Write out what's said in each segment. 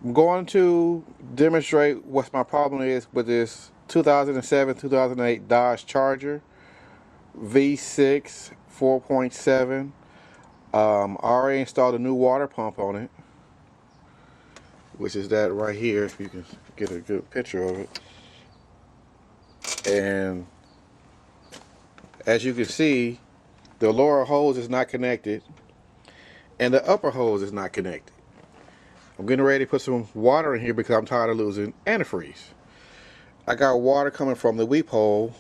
I'm going to demonstrate what my problem is with this 2007-2008 Dodge Charger V6 4.7. I already installed a new water pump on it, which is that right here, if you can get a good picture of it. And as you can see, the lower hose is not connected and the upper hose is not connected. I'm getting ready to put some water in here because I'm tired of losing antifreeze. I got water coming from the weep hole,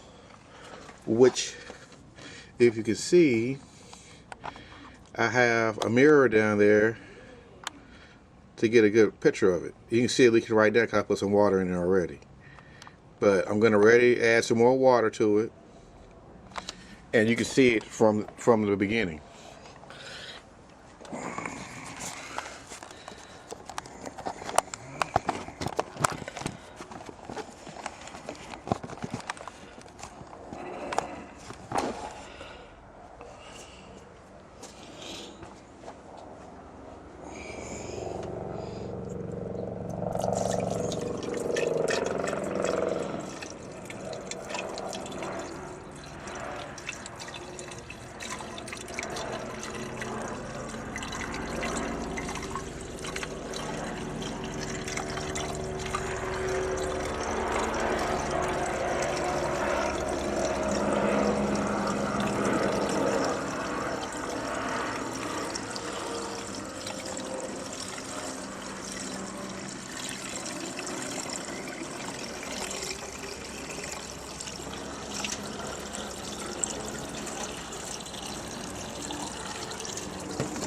which, if you can see, I have a mirror down there to get a good picture of it. You can see it leaking right there because I put some water in there already. But I'm going to add some more water to it, and you can see it from the beginning.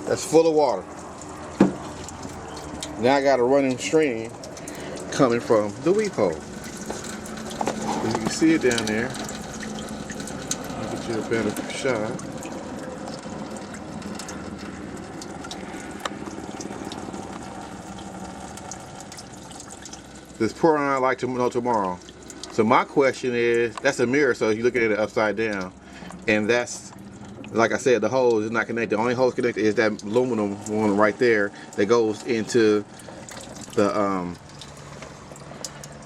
That's full of water. Now I got a running stream coming from the weep hole. You can see it down there. I'll get you a better shot. This pouring out like no tomorrow. So my question is, that's a mirror, so you look at it upside down, and that's, like I said, the hose is not connected. The only hose connected is that aluminum one right there that goes into the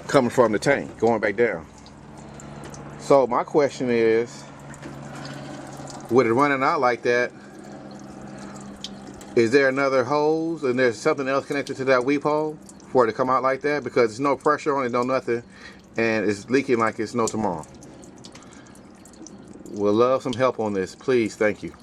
coming from the tank, going back down. So my question is, with it running out like that, is there another hose and there's something else connected to that weep hole for it to come out like that? Because there's no pressure on it, no nothing, and it's leaking like it's no tomorrow. We'll love some help on this, please. Thank you.